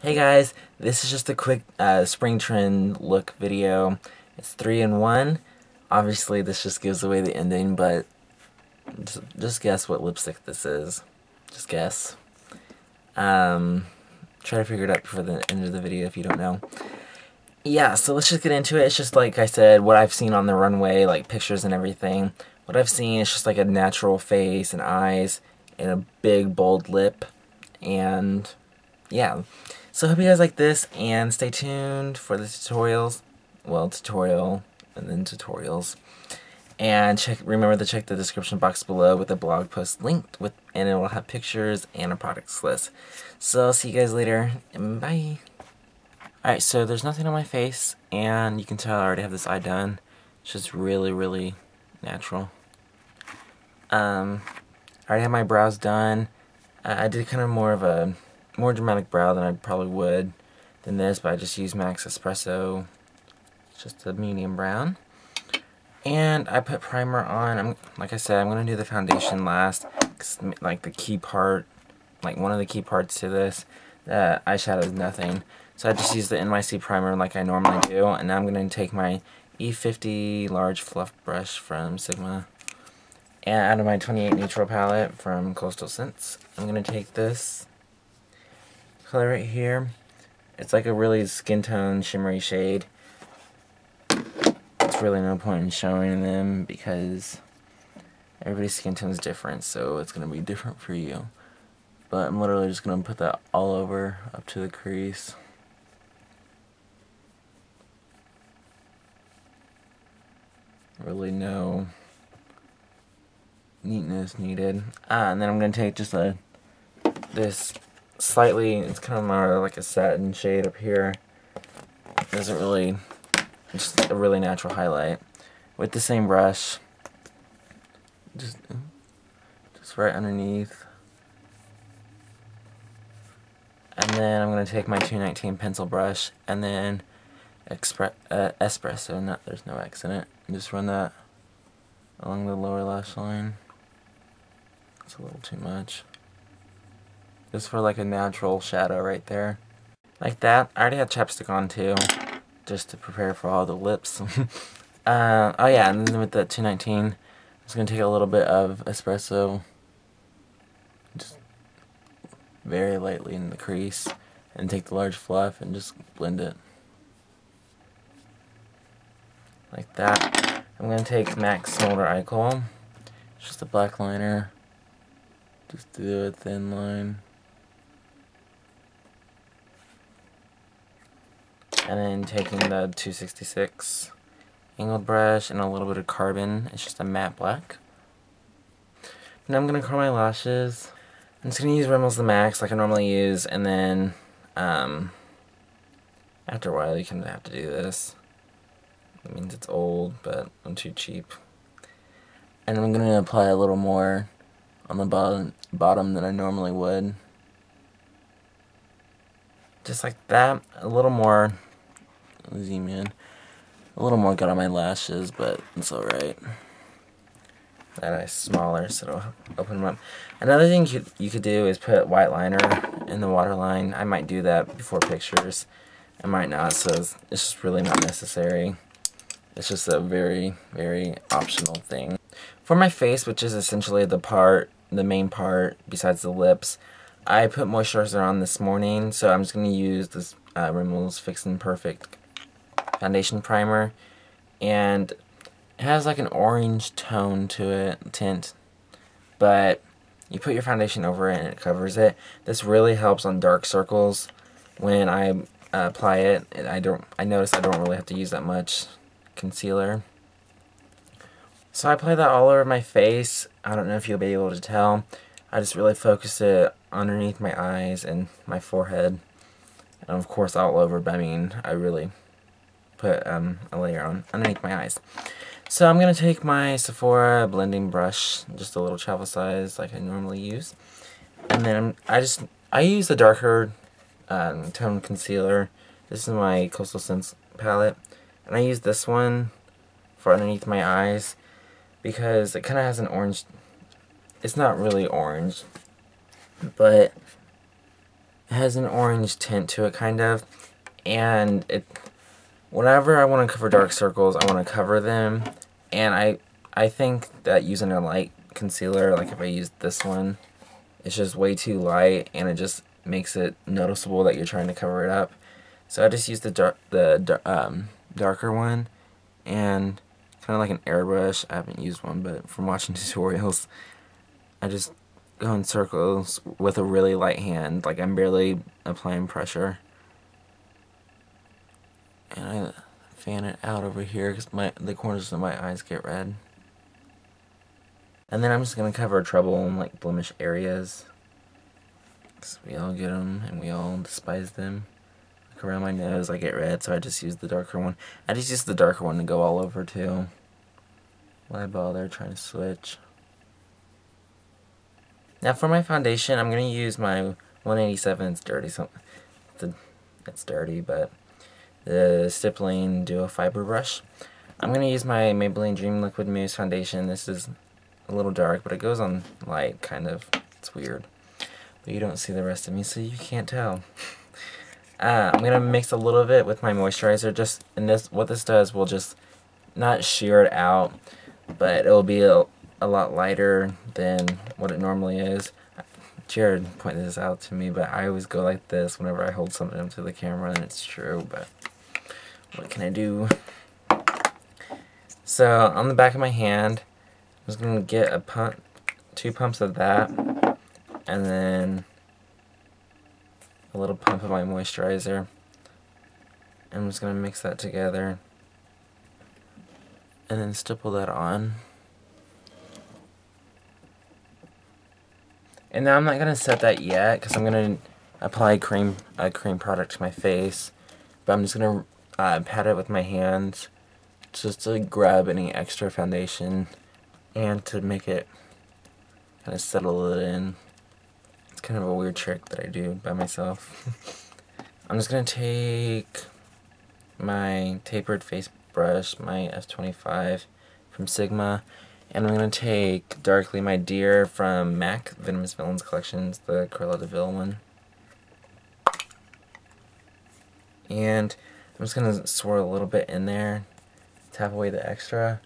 Hey guys, this is just a quick spring trend look video. It's 3 in 1. Obviously this just gives away the ending, but just guess what lipstick this is. Just guess. Try to figure it out before the end of the video if you don't know. Yeah, so let's just get into it. It's just like I said, what I've seen on the runway, like pictures and everything. What I've seen is just like a natural face and eyes and a big bold lip, and yeah. So I hope you guys like this, and stay tuned for the tutorials. Well, tutorial and then tutorials. And remember to check the description box below with the blog post linked with, and it will have pictures and a products list. So see you guys later, and bye. Alright, so there's nothing on my face, and you can tell I already have this eye done. It's just really natural. I already have my brows done. I did kind of more dramatic brow than I probably would than this, but I just used Max Espresso. It's just a medium brown. And I put primer on. Like I said, I'm going to do the foundation last, 'cause, like, the key part, like one of the key parts to this, eyeshadow is nothing. So I just use the NYC primer like I normally do, and now I'm going to take my E50 large fluff brush from Sigma, and out of my 28 neutral palette from Coastal Scents, I'm going to take this color right here. It's like a really skin tone shimmery shade. It's really no point in showing them because everybody's skin tone is different, so it's going to be different for you. But I'm literally just going to put that all over up to the crease. Really no neatness needed. And then I'm going to take just this slightly, it's kind of more like a satin shade up here. Doesn't really, just a really natural highlight. With the same brush, just right underneath. And then I'm going to take my 219 pencil brush and then espresso, there's no X in it, and just run that along the lower lash line. It's a little too much. Just for like a natural shadow right there. Like that. I already have chapstick on too, just to prepare for all the lips. Oh yeah, and then with the 219, I'm just going to take a little bit of espresso, just very lightly in the crease, and take the large fluff and just blend it. Like that. I'm going to take MAC Smolder Eye Kohl, just a black liner, just do a thin line. And then taking the 266 angled brush and a little bit of carbon, it's just a matte black. Now I'm going to curl my lashes. I'm just going to use Rimmel's the Max like I normally use, and then after a while you kind of have to do this. It means it's old, but I'm too cheap. And I'm going to apply a little more on the bottom than I normally would. Just like that. A little more, zoom in, a little more got on my lashes, but it's alright. That eye's smaller, so it'll open them up. Another thing you could do is put white liner in the waterline. I might do that before pictures. I might not, so it's just really not necessary. It's just a very optional thing. For my face, which is essentially the main part besides the lips, I put moisturizer on this morning, so I'm just going to use this Rimmel's Fix and Perfect foundation primer, and it has like an orange tone to it, tint, but you put your foundation over it and it covers it. This really helps on dark circles. When I apply it, I notice I don't really have to use that much concealer. So I apply that all over my face. I don't know if you'll be able to tell. I just really focus it underneath my eyes and my forehead, and of course all over, but I mean I really put a layer on underneath my eyes. So I'm going to take my Sephora blending brush, just a little travel size like I normally use, and then I use the darker tone concealer. This is my Coastal Scents palette, and I use this one for underneath my eyes because it kind of has an orange, it's not really orange, but has an orange tint to it, kind of, and whenever I want to cover dark circles, I want to cover them, and I think that using a light concealer, like if I used this one, it's just way too light, and it just makes it noticeable that you're trying to cover it up. So I just used the darker one, and kind of like an airbrush. I haven't used one, but from watching tutorials, I just go in circles with a really light hand, like I'm barely applying pressure. And I fan it out over here because the corners of my eyes get red. And then I'm just going to cover trouble and like blemish areas, because we all get them and we all despise them. Like around my nose I get red, so I just use the darker one. I just use the darker one to go all over too. Why bother trying to switch? Now for my foundation, I'm going to use my 187. It's dirty, it's dirty, but the Stippling Duo Fiber Brush. I'm going to use my Maybelline Dream Liquid Mousse foundation. This is a little dark, but it goes on light, kind of. It's weird. But you don't see the rest of me, so you can't tell. I'm going to mix a little bit with my moisturizer. What this does will just not shear it out, but it'll be a lot lighter than what it normally is. Jared pointed this out to me, but I always go like this whenever I hold something up to the camera, and it's true, but what can I do? So on the back of my hand, I'm just going to get 2 pumps of that, and then a little pump of my moisturizer. I'm just going to mix that together, and then stipple that on. And now I'm not going to set that yet, because I'm going to apply a cream product to my face. But I'm just going to pat it with my hands, just to grab any extra foundation, and to make it kind of settle it in. It's kind of a weird trick that I do by myself. I'm just going to take my tapered face brush, my F25 from Sigma, and I'm going to take Darkly My Dear from MAC, Venomous Villains Collections, the Cruella de Vil one. And I'm just going to swirl a little bit in there, tap away the extra.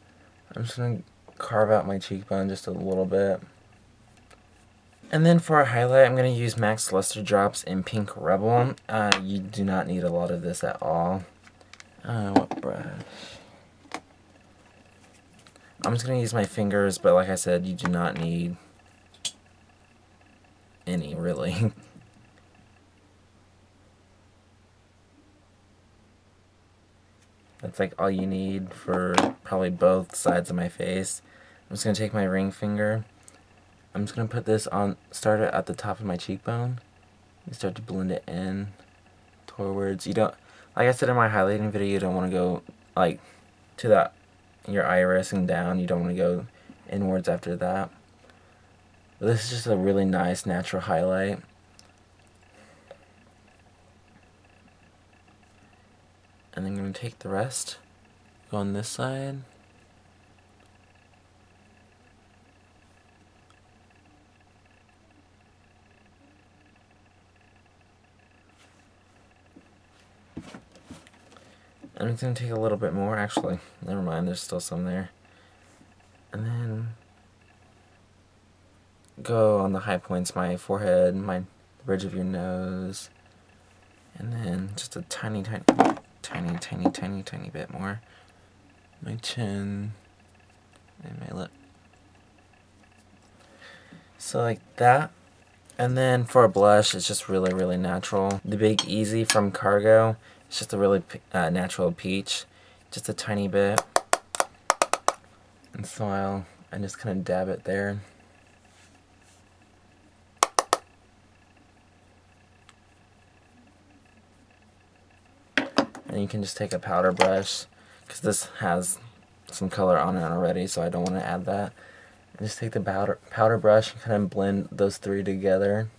I'm just going to carve out my cheekbone just a little bit. And then for a highlight, I'm going to use MAC's Luster Drops in Pink Rebel. You do not need a lot of this at all. What brush? I'm just going to use my fingers, but like I said, you do not need any, really. That's like all you need for probably both sides of my face. I'm just going to take my ring finger. I'm just going to put this on, start it at the top of my cheekbone, and start to blend it in towards, you don't, like I said in my highlighting video, you don't want to go like to your iris and down. You don't want to go inwards after that. But this is just a really nice natural highlight. And I'm going to take the rest, go on this side. I'm just going to take a little bit more, actually. Never mind, there's still some there. And then go on the high points, my forehead, my bridge of your nose. And then just a tiny bit more. My chin and my lip. So like that. And then for a blush, it's just really natural. The Big Easy from Cargo. It's just a really natural peach. Just a tiny bit. And smile. And just kind of dab it there. And you can just take a powder brush, because this has some color on it already, so I don't want to add that. And just take the powder brush and kind of blend those 3 together.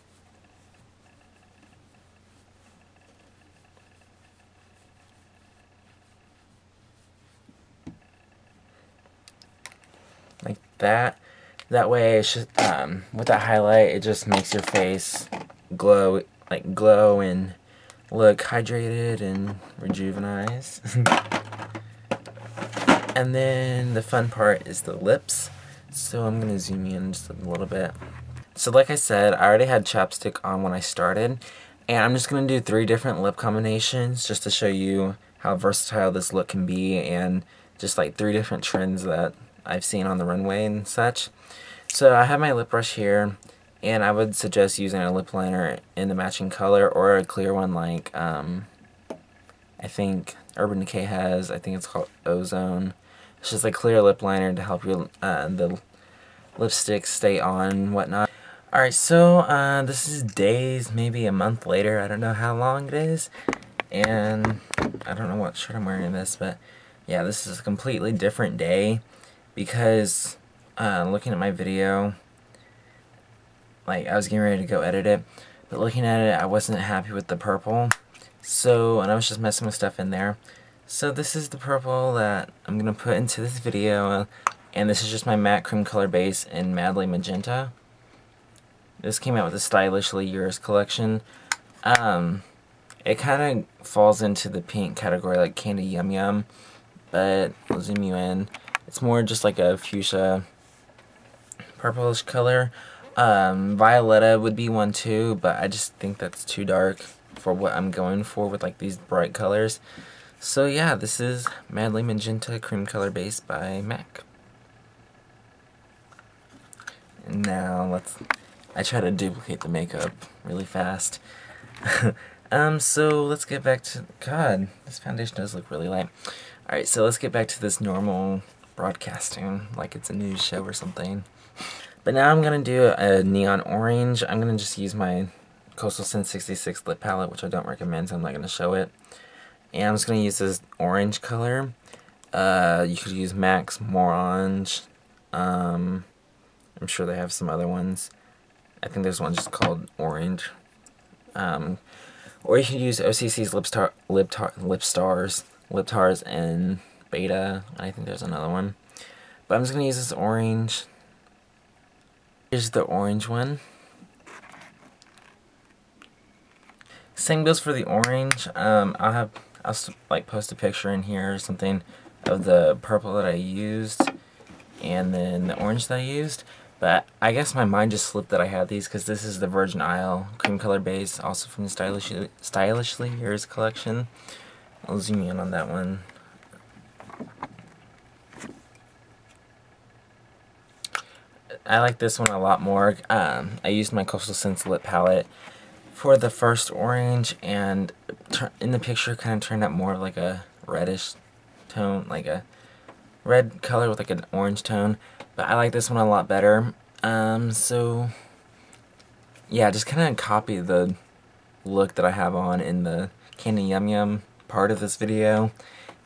Like that. That way, it's just, with that highlight, it just makes your face glow like glow and look hydrated and rejuvenized. And then the fun part is the lips. So I'm going to zoom in just a little bit. So like I said, I already had chapstick on when I started. And I'm just going to do 3 different lip combinations just to show you how versatile this look can be, and just like 3 different trends that I've seen on the runway and such. So I have my lip brush here, and I would suggest using a lip liner in the matching color or a clear one like I think Urban Decay has. I think it's called Ozone. It's just a clear lip liner to help your the lipstick stay on and whatnot. Alright, so this is days, maybe a month later. I don't know how long it is. And I don't know what shirt I'm wearing in this, but yeah, this is a completely different day because looking at my video, like I was getting ready to go edit it, but looking at it, I wasn't happy with the purple. So, and I was just messing with stuff in there. So this is the purple that I'm going to put into this video, and this is just my matte cream color base in Madly Magenta. This came out with the Stylishly Yours collection. It kind of falls into the pink category like Candy Yum Yum, but I'll zoom you in. It's more just like a fuchsia purplish color. Violetta would be one too, but I just think that's too dark for what I'm going for with like these bright colors. So yeah, this is Madly Magenta cream color base by MAC. And now I try to duplicate the makeup really fast. So let's get back to, God, this foundation does look really light. Alright, so let's get back to this normal broadcasting, like it's a news show or something. But now I'm going to do a neon orange. I'm going to just use my Coastal Scent 66 lip palette, which I don't recommend, so I'm not going to show it. And I'm just going to use this orange color. You could use MAC's Morange. I'm sure they have some other ones. I think there's one just called Orange. Or you can use OCC's Lip Tars and Beta. I think there's another one. But I'm just going to use this orange. Here's the orange one. Same goes for the orange. I'll like post a picture in here or something of the purple that I used and then the orange that I used. But I guess my mind just slipped that I had these because this is the Virgin Isle cream color base, also from the Stylishly Yours collection. I'll zoom in on that one. I like this one a lot more. I used my Coastal Scents lip palette for the first orange, and in the picture kind of turned out more like a reddish tone, like a red color with like an orange tone. But I like this one a lot better. So yeah, just kind of copy the look that I have on in the Candy Yum Yum part of this video.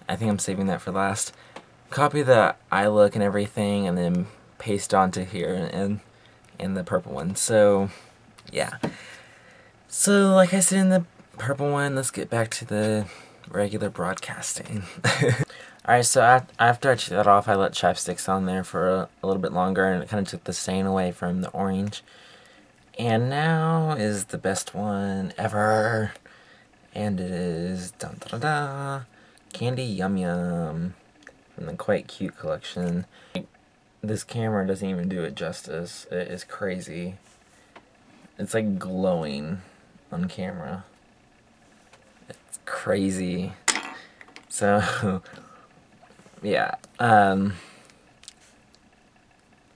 I think I'm saving that for last. Copy the eye look and everything, and then paste onto here and in the purple one. So yeah. So like I said in the purple one, let's get back to the regular broadcasting. Alright, so after I took that off, I let chapsticks on there for a little bit longer, and it kind of took the stain away from the orange. And now is the best one ever, and it is dun, da, da, da, Candy Yum Yum from the Quite Cute collection. This camera doesn't even do it justice. It is crazy. It's like glowing on camera. It's crazy. So yeah, my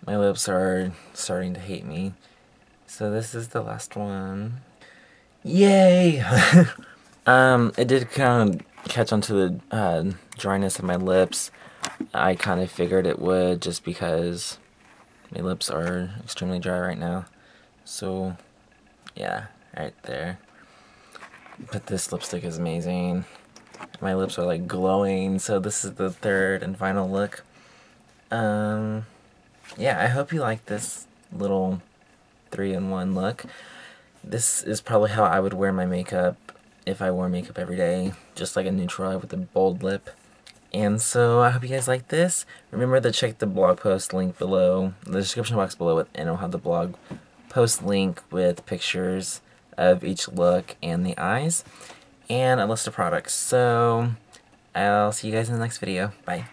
lips are starting to hate me. So this is the last one. Yay! It did kind of catch onto the dryness of my lips. I kind of figured it would, just because my lips are extremely dry right now. So yeah, right there. But this lipstick is amazing. My lips are like glowing, so this is the third and final look. Yeah, I hope you like this little 3-in-1 look. This is probably how I would wear my makeup if I wore makeup every day, just like a neutral eye with a bold lip. And so I hope you guys like this. Remember to check the blog post link below, the description box below, and I'll have the blog post link with pictures of each look and the eyes, and a list of products. So I'll see you guys in the next video. Bye.